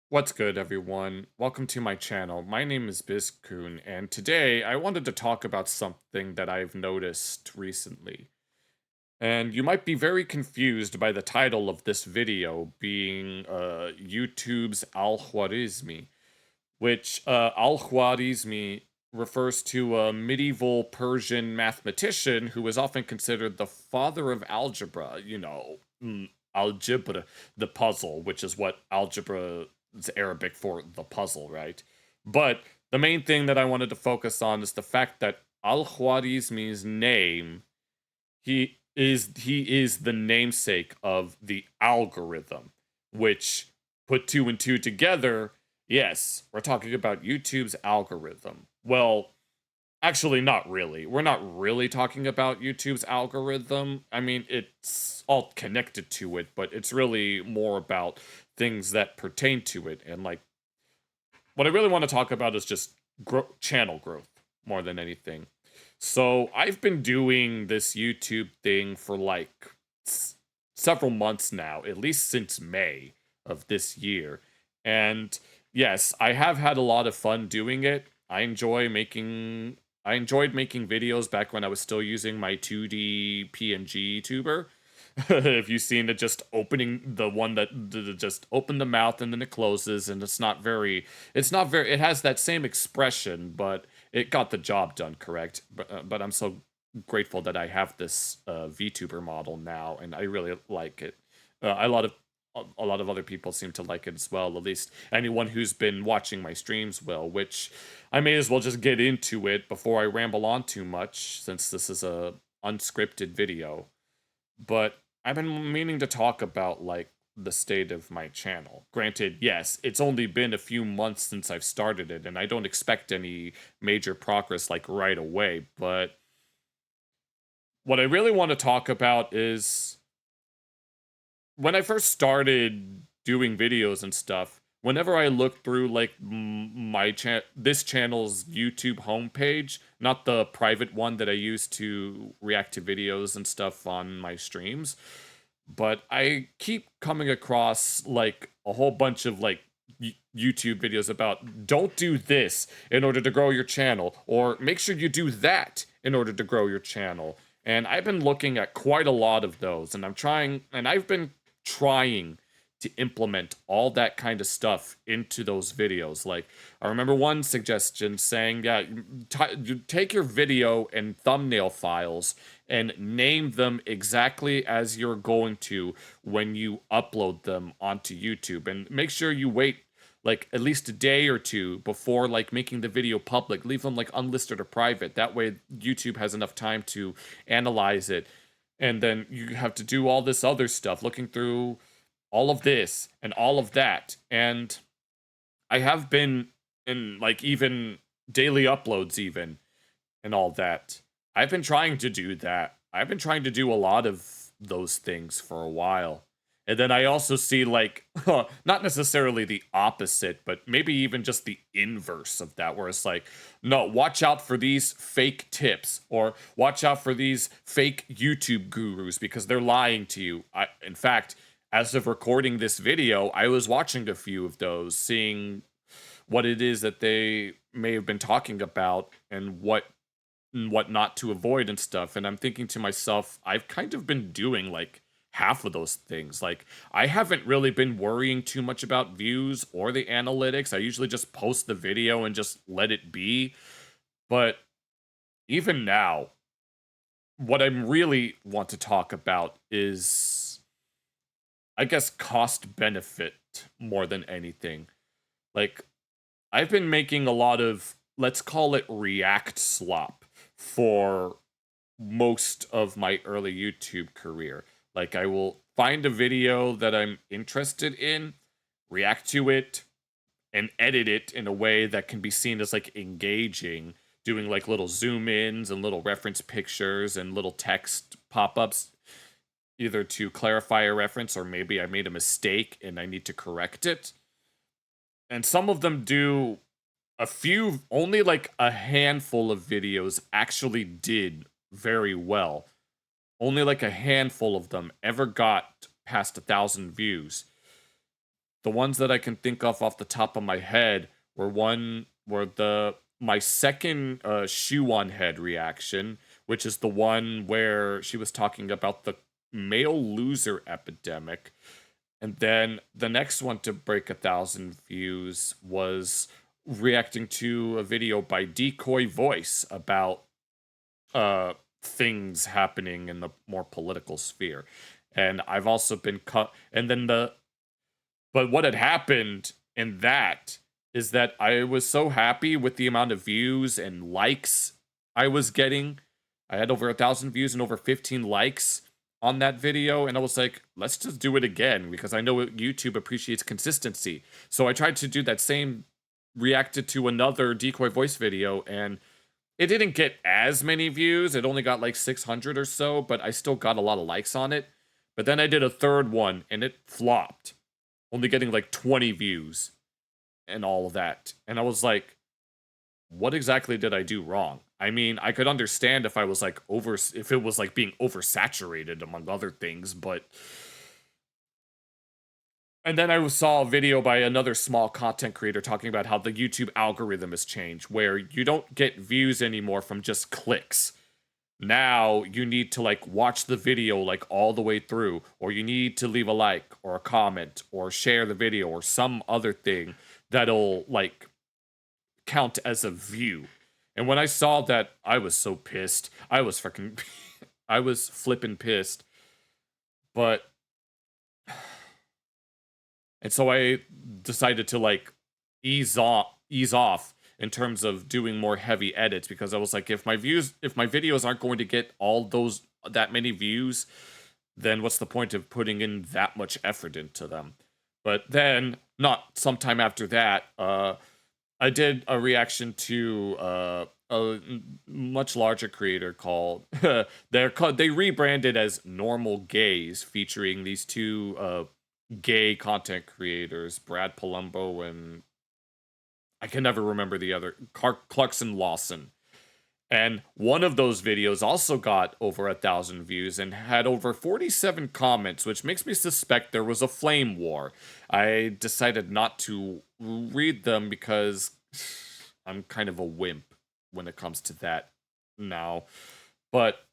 What's good, everyone? Welcome to my channel. My name is Bizcoon, and today I wanted to talk about something that I've noticed recently. And you might be very confused by the title of this video being YouTube's al-Khwarizmi, which al-Khwarizmi refers to a medieval Persian mathematician who is often considered the father of algebra, algebra, the puzzle, which is what algebra is Arabic for the puzzle, right? But the main thing that I wanted to focus on is the fact that al-Khwarizmi's name, he is the namesake of the algorithm, which put two and two together. Yes, we're talking about YouTube's algorithm. Well, actually, not really. We're not really talking about YouTube's algorithm. I mean, it's all connected to it, but it's really more about things that pertain to it. And, like, what I really want to talk about is just channel growth more than anything. So, I've been doing this YouTube thing for like several months now, at least since May of this year. And yes, I have had a lot of fun doing it. I enjoyed making videos back when I was still using my 2D PNG tuber. If you've seen it, just opening the one that just open the mouth and then it closes, and it's not very, it has that same expression, but it got the job done correct. But I'm so grateful that I have this VTuber model now, and I really like it. A lot of other people seem to like it as well. At least anyone who's been watching my streams will. Which I may as well just get into it before I ramble on too much, since this is a unscripted video. But I've been meaning to talk about like the state of my channel. Granted, yes, it's only been a few months since I've started it, and I don't expect any major progress like right away, but what I really want to talk about is when I first started doing videos and stuff, whenever I look through like this channel's YouTube homepage, not the private one that I use to react to videos and stuff on my streams, but I keep coming across like a whole bunch of like YouTube videos about don't do this in order to grow your channel, or make sure you do that in order to grow your channel. And I've been looking at quite a lot of those, and I've been trying to implement all that kind of stuff into those videos. Like, I remember one suggestion saying, yeah, you take your video and thumbnail files and name them exactly as you're going to when you upload them onto YouTube. And make sure you wait like at least a day or two before like making the video public. Leave them like unlisted or private. That way YouTube has enough time to analyze it. And then you have to do all this other stuff, looking through all of this and all of that. And I have been in like even daily uploads, even and all that. I've been trying to do that. I've been trying to do a lot of those things for a while. And then I also see like not necessarily the opposite, but maybe even just the inverse of that, where it's like, no, watch out for these fake tips, or watch out for these fake YouTube gurus because they're lying to you. In fact, as of recording this video, I was watching a few of those, seeing what it is that they may have been talking about and what not to avoid and stuff. And I'm thinking to myself, I've kind of been doing like half of those things. Like, I haven't really been worrying too much about views or the analytics. I usually just post the video and just let it be. But even now, what I really want to talk about is, I guess, cost benefit more than anything. Like, I've been making a lot of, let's call it React slop for most of my early YouTube career. Like, I will find a video that I'm interested in, react to it, and edit it in a way that can be seen as like engaging, doing like little zoom ins and little reference pictures and little text pop ups, either to clarify a reference or maybe I made a mistake and I need to correct it. And some of them do only like a handful of videos actually did very well. Only like a handful of them ever got past 1,000 views. the ones that I can think of off the top of my head were the my second shoe on head reaction, which is the one where she was talking about the male loser epidemic. And then the next one to break 1,000 views was reacting to a video by Decoy Voice about things happening in the more political sphere. And I've also been cut. And then but what had happened in that is that I was so happy with the amount of views and likes I was getting. I had over 1,000 views and over 15 likes on that video, and I was like, let's just do it again because I know YouTube appreciates consistency. So I tried to do that same, reacted to another Decoy Voice video, and it didn't get as many views. It only got like 600 or so, but I still got a lot of likes on it. But then I did a third one, and it flopped, only getting like 20 views and all of that. And I was like, what exactly did I do wrong? I mean, I could understand if I was like if it was like being oversaturated among other things, but. And then I saw a video by another small content creator talking about how the YouTube algorithm has changed, where you don't get views anymore from just clicks. Now you need to like watch the video like all the way through, or you need to leave a like or a comment or share the video or some other thing that'll like count as a view. And when I saw that, I was so pissed. I was freaking I was flippin' pissed. But and so I decided to like ease off in terms of doing more heavy edits, because I was like, if my videos aren't going to get that many views, then what's the point of putting in that much effort into them? But then, not sometime after that, I did a reaction to a much larger creator called they rebranded as Normal Gays, featuring these two gay content creators, Brad Palumbo and I can never remember the other, Clarkson Lawson. And one of those videos also got over 1,000 views and had over 47 comments, which makes me suspect there was a flame war. I decided not to read them because I'm kind of a wimp when it comes to that now. But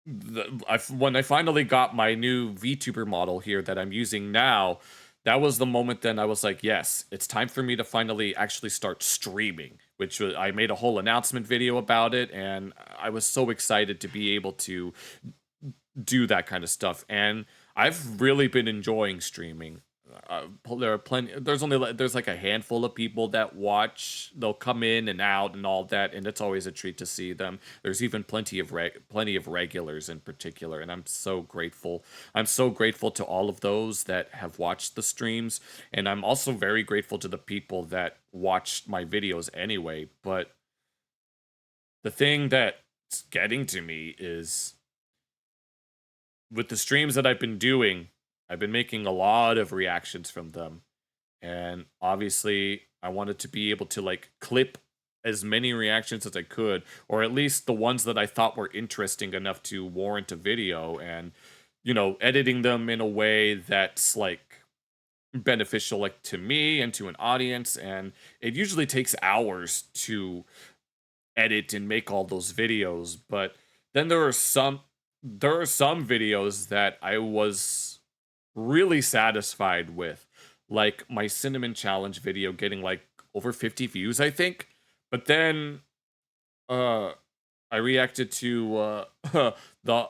when I finally got my new VTuber model here that I'm using now, that was the moment then I was like, yes, it's time for me to finally actually start streaming, which I made a whole announcement video about it, and I was so excited to be able to do that kind of stuff. And I've really been enjoying streaming. There are plenty. There's like a handful of people that watch. They'll come in and out and all that, and it's always a treat to see them. There's even plenty of regulars in particular, and I'm so grateful. I'm so grateful to all of those that have watched the streams, and I'm also very grateful to the people that watched my videos anyway. But the thing that's getting to me is with the streams that I've been doing, I've been making a lot of reactions from them. And obviously, I wanted to be able to like clip as many reactions as I could, or at least the ones that I thought were interesting enough to warrant a video, and, editing them in a way that's like beneficial, like to me and to an audience. And it usually takes hours to edit and make all those videos. But then there are some videos that I was really satisfied with, like my cinnamon challenge video getting like over 50 views, I think. But then I reacted to the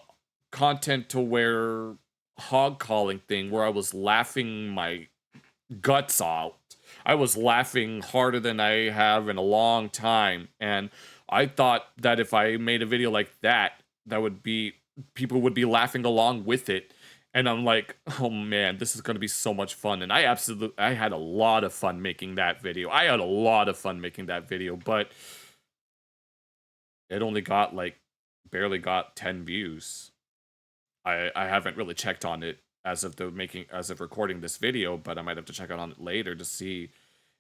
content to where hog calling thing, where I was laughing my guts out. I was laughing harder than I have in a long time, and I thought that if I made a video like that, people would be laughing along with it. And I'm like, oh man, this is going to be so much fun. And I had a lot of fun making that video. But it only got barely got 10 views. I haven't really checked on it as of recording this video, but I might have to check on it later to see.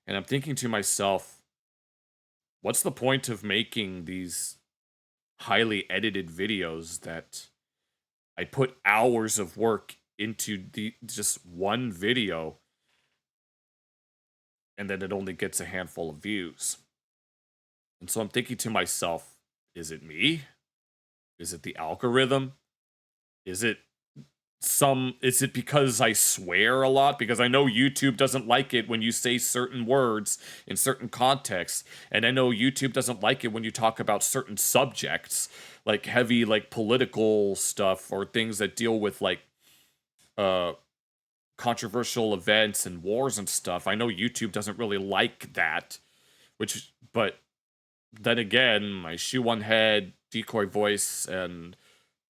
And I'm thinking to myself, what's the point of making these highly edited videos that I put hours of work into just one video, and then it only gets a handful of views. And so I'm thinking to myself, is it me? Is it the algorithm? Is it is it because I swear a lot? Because I know YouTube doesn't like it when you say certain words in certain contexts, and I know YouTube doesn't like it when you talk about certain subjects, like heavy like political stuff or things that deal with like uh controversial events and wars and stuff. I know YouTube doesn't really like that, but then again, my shoe one head, decoy voice, and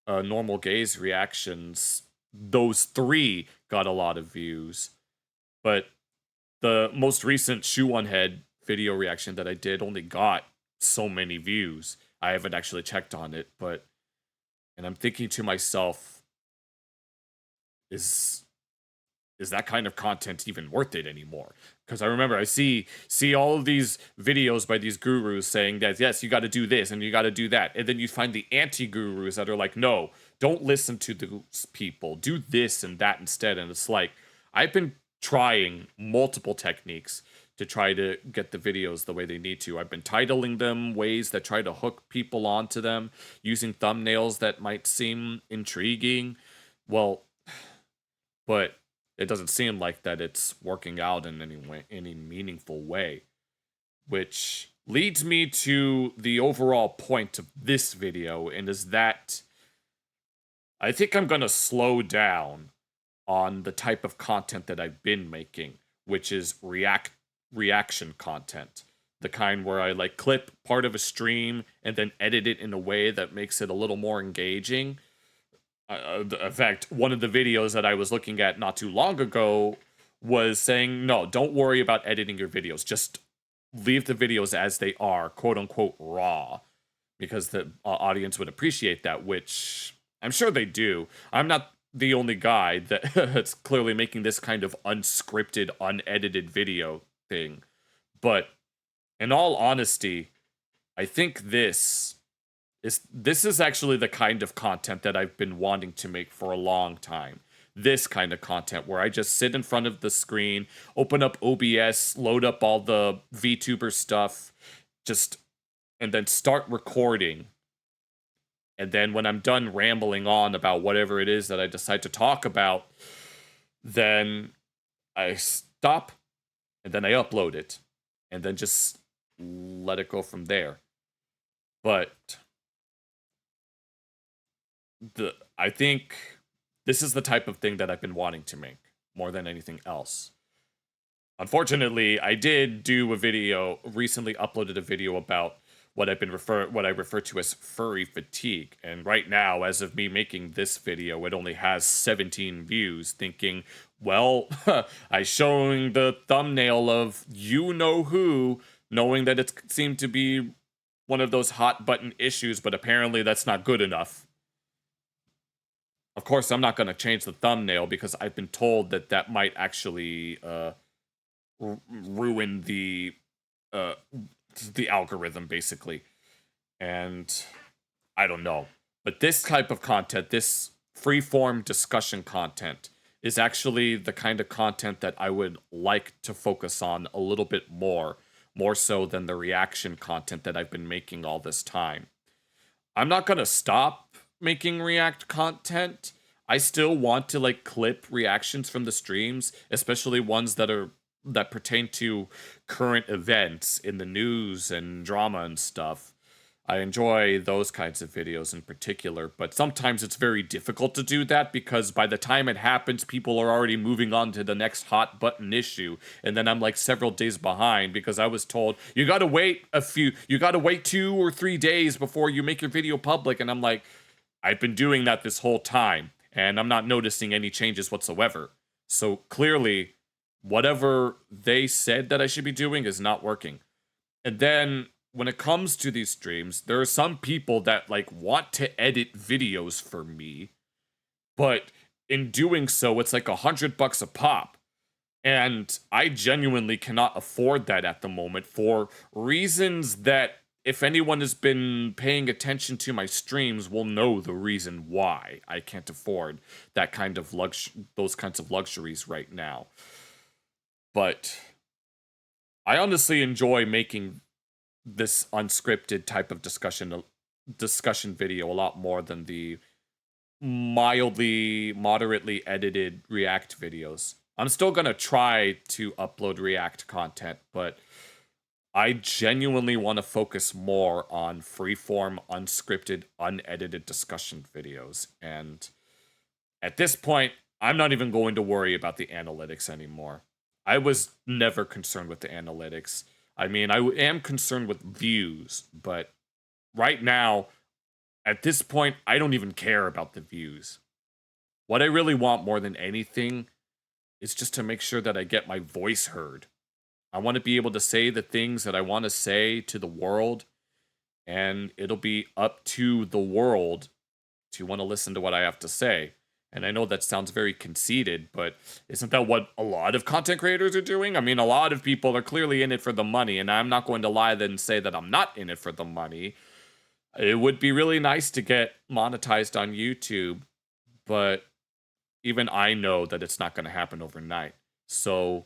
normal gaze reactions, those three got a lot of views. But the most recent shoe one head video reaction that I did only got so many views. I haven't actually checked on it, and I'm thinking to myself, is is that kind of content even worth it anymore? Because I remember I see all of these videos by these gurus saying that yes, you got to do this and you got to do that, and then you find the anti-gurus that are like, no, don't listen to those people, do this and that instead. And it's like, I've been trying multiple techniques to try to get the videos the way they need to. I've been titling them ways that try to hook people onto them, using thumbnails that might seem intriguing. Well, but it doesn't seem like that it's working out in any meaningful way, which leads me to the overall point of this video, and is that I think I'm gonna slow down on the type of content that I've been making, which is reaction content. The kind where I like clip part of a stream and then edit it in a way that makes it a little more engaging. In fact, one of the videos that I was looking at not too long ago was saying, no, don't worry about editing your videos. Just leave the videos as they are, quote unquote, raw, because the audience would appreciate that, which I'm sure they do. I'm not the only guy that's clearly making this kind of unscripted, unedited video thing. But in all honesty, I think this is actually the kind of content that I've been wanting to make for a long time. This kind of content where I just sit in front of the screen, open up OBS, load up all the VTuber stuff, just and then start recording. And then when I'm done rambling on about whatever it is that I decide to talk about, then I stop and then I upload it and then just let it go from there. But I think this is the type of thing that I've been wanting to make more than anything else. Unfortunately, I did do a video, recently uploaded a video about what I refer to as furry fatigue. And right now, as of me making this video, it only has 17 views, thinking, well, I showing the thumbnail of you know who, knowing that it seemed to be one of those hot button issues, but apparently that's not good enough. Of course, I'm not going to change the thumbnail because I've been told that that might actually ruin the algorithm, basically. And I don't know. But this type of content, this free-form discussion content, is actually the kind of content that I would like to focus on a little bit more so than the reaction content that I've been making all this time. I'm not going to stop making react content. I still want to like clip reactions from the streams, especially ones that pertain to current events in the news and drama and stuff. I enjoy those kinds of videos in particular, but sometimes it's very difficult to do that because by the time it happens, people are already moving on to the next hot button issue, and then I'm like several days behind because I was told you gotta wait 2 or 3 days before you make your video public, and I'm like, I've been doing that this whole time, and I'm not noticing any changes whatsoever. So clearly, whatever they said that I should be doing is not working. And then when it comes to these streams, there are some people that like want to edit videos for me, but in doing so, it's like $100 a pop. And I genuinely cannot afford that at the moment for reasons that if anyone has been paying attention to my streams will know the reason why I can't afford that kind of those kinds of luxuries right now. But I honestly enjoy making this unscripted type of discussion video a lot more than the moderately edited React videos. I'm still gonna try to upload React content, but I genuinely want to focus more on freeform, unscripted, unedited discussion videos. And at this point, I'm not even going to worry about the analytics anymore. I was never concerned with the analytics. I mean, I am concerned with views, but right now, at this point, I don't even care about the views. What I really want more than anything is just to make sure that I get my voice heard. I want to be able to say the things that I want to say to the world, and it'll be up to the world to want to listen to what I have to say. And I know that sounds very conceited, but isn't that what a lot of content creators are doing? I mean, a lot of people are clearly in it for the money, and I'm not going to lie then and say that I'm not in it for the money. It would be really nice to get monetized on YouTube, but even I know that it's not going to happen overnight. So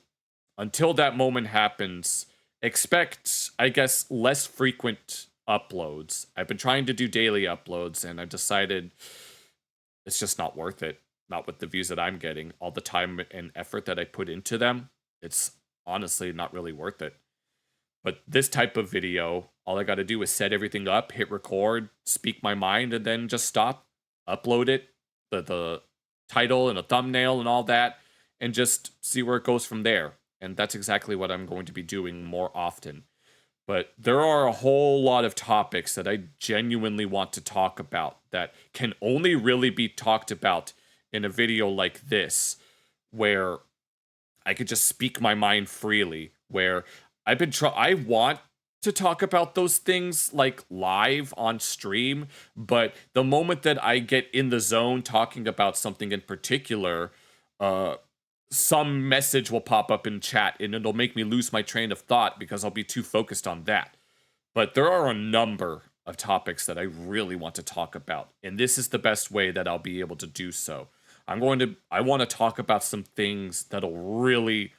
until that moment happens, expect, I guess, less frequent uploads. I've been trying to do daily uploads, and I've decided it's just not worth it. Not with the views that I'm getting. All the time and effort that I put into them, it's honestly not really worth it. But this type of video, all I got to do is set everything up, hit record, speak my mind, and then just stop, upload it, the title and a thumbnail and all that, and just see where it goes from there. And that's exactly what I'm going to be doing more often. But there are a whole lot of topics that I genuinely want to talk about that can only really be talked about in a video like this, where I could just speak my mind freely, where I want to talk about those things like live on stream, but the moment that I get in the zone talking about something in particular, some message will pop up in chat and it'll make me lose my train of thought because I'll be too focused on that. But there are a number of topics that I really want to talk about, and this is the best way that I'll be able to do so. I want to talk about some things that'll really,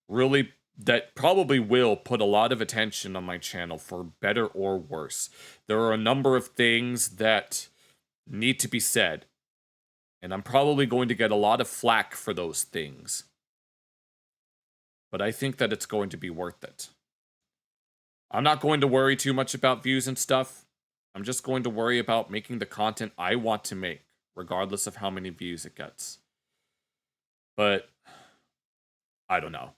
that probably will put a lot of attention on my channel for better or worse. There are a number of things that need to be said, and I'm probably going to get a lot of flack for those things. But I think that it's going to be worth it. I'm not going to worry too much about views and stuff. I'm just going to worry about making the content I want to make, regardless of how many views it gets. But I don't know.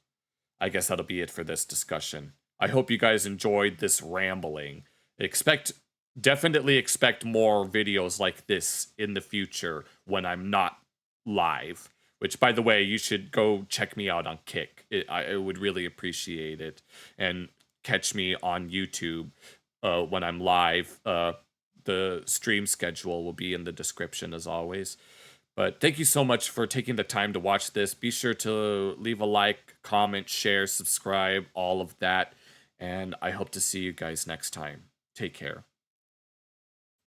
I guess that'll be it for this discussion. I hope you guys enjoyed this rambling. Definitely expect more videos like this in the future when I'm not live. Which, by the way, you should go check me out on Kick. I would really appreciate it. And catch me on YouTube when I'm live. The stream schedule will be in the description as always. But thank you so much for taking the time to watch this. Be sure to leave a like, comment, share, subscribe, all of that. And I hope to see you guys next time. Take care.